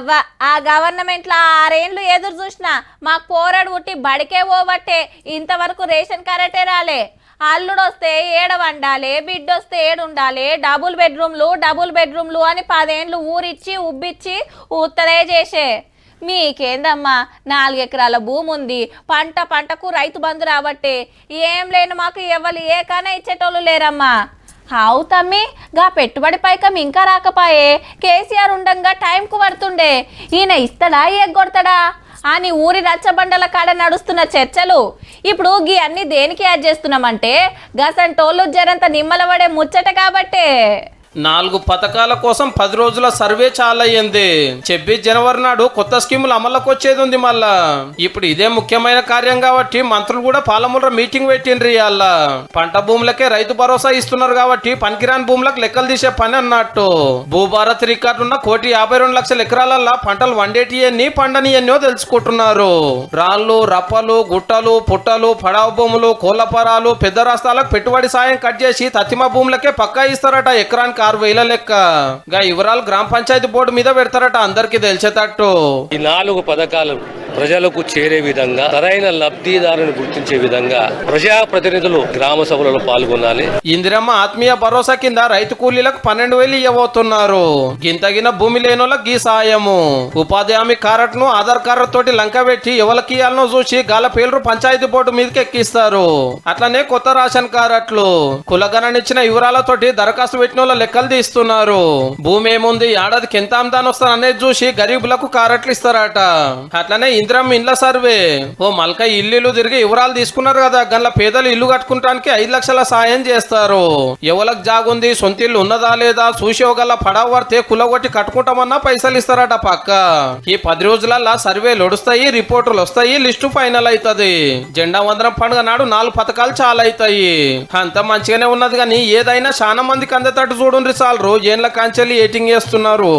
అవ్వ ఆ గవర్నమెంట్లో 6 ఏళ్ళు ఎదురు చూసినా మాకు పోరాడు పుట్టి బడికే పోవట్టే ఇంతవరకు రేషన్ కార్డే రాలే. అల్లుడు వస్తే ఏడ వండాలి, బిడ్డొస్తే ఏడుండాలి, డబుల్ బెడ్రూమ్లు అని 10 ఏళ్ళు ఊరిచ్చి ఉబ్బిచ్చి ఉత్తరే చేసే. మీకేందమ్మా 4 ఎకరాల భూమి ఉంది, పంటకు రైతు బంధు రాబట్టే ఏం లేని మాకు ఎవ్వరు ఏకైనా ఇచ్చేటోళ్ళు లేరమ్మా. హావు తమ్మి గా పెట్టుబడి పైకం ఇంకా రాకపాయే, కేసీఆర్ ఉండంగా టైంకు పడుతుండే, ఈయన ఇస్తాడా ఎగ్గొడతాడా అని ఊరి రచ్చబండల కాడ నడుస్తున్న చర్చలు ఇప్పుడు గీ అన్ని దేనికి యాడ్ చేస్తున్నామంటే గసంటోళ్ళు జరంత నిమ్మలబడే ముచ్చట కాబట్టే. 4 పథకాల కోసం 10 రోజుల సర్వే చాలయ్యింది. 26 జనవరి నాడు కొత్త స్కీములు అమల్లోకి వచ్చేది ఉంది. మళ్ళా ఇప్పుడు ఇదే ముఖ్యమైన కార్యం కాబట్టి మంత్రులు కూడా పాలమూల మీటింగ్ పెట్టిండ్రు. ఇవాళ పంట భూములకే రైతు భరోసా ఇస్తున్నారు కాబట్టి పనికిరాని భూములకు లెక్కలు తీసే పని అన్నట్టు. భూభారత్ రికార్డు ఉన్న 1,52,00,000 ఎకరాలల్లో పంటలు వండేటియన్ని పండనియన్నో తెలుసుకుంటున్నారు. రాళ్ళు, రప్పలు, గుట్టలు, పుట్టలు, పడావు భూములు, కోళ్లపరాలు, పెద్ద రాష్ట్రాలకు పెట్టుబడి సాయం కట్ చేసి తత్తిమ భూములకే పక్కా ఇస్తారట. ఎకరానికి 6,000 లెక్క. గా వివరాలు గ్రామ పంచాయతీ బోర్డు మీద పెడతారట అందరికి తెలిసేటట్టు. ఈ 4 పథకాలు ప్రజలకు చేరే విధంగా, సరైన లబ్ధిదారుని గుర్తించే విధంగా ప్రజాప్రతినిధులు గ్రామ సభలలో పాల్గొనాలి. ఇందిరమ్మ ఆత్మీయ భరోసా కింద రైతు కూలీలకు 12,000 ఇవ్వబోతున్నారు. గింతగిన భూమి లేనోళ్ళకి గీ సాయము. ఉపాధి హామీ కార్డు ను ఆధార్ కార్డు తోటి లంక పెట్టి ఎవరికి ఇయ్యాలనో చూసి గాల పేర్లు పంచాయతీ బోర్డు మీదకి ఎక్కిస్తారు. అట్లనే కొత్త రేషన్ కార్డులు కులగణనిచ్చిన వివరాలతోటి దరఖాస్తు పెట్టిన వాళ్ళ లెక్కలు తీస్తున్నారు. భూమి ఏముంది, ఏడాదికి ఎంత ఆమ్దాని వస్తారు అనేది చూసి గరీబులకు కార్డులు ఇస్తారట. అట్లనే ఇందిరమ్మ ఇండ్ల సర్వే. ఓ మల్క ఇల్లు తిరిగి వివరాలు తీసుకున్నారు కదా, గల్ల పేదలు ఇల్లు కట్టుకుంటానికి 5 లక్షల సాయం చేస్తారు. ఎవరికి జాగుంది, సొంత ఇల్లు ఉన్నదా లేదా చూసి ఒకళ్ళ పడవ పడితే కులగొట్టి కట్టుకుంటామన్నా పైసలు ఇస్తారట పక్క. ఈ 10 రోజులల్లా సర్వేలు ఒడుస్తాయి, రిపోర్టులు వస్తాయి, లిస్టు ఫైనల్ అవుతుంది. జెండా వందనం పండుగ నాడు 4 పథకాలు చాలా అవుతాయి. అంత మంచిగానే ఉన్నది కానీ ఏదైనా చాలా మందికి అందేటట్టు చూడండి. చాలు రోజు ఏళ్ళ కాంచెల్లి ఏటింగ్ చేస్తున్నారు.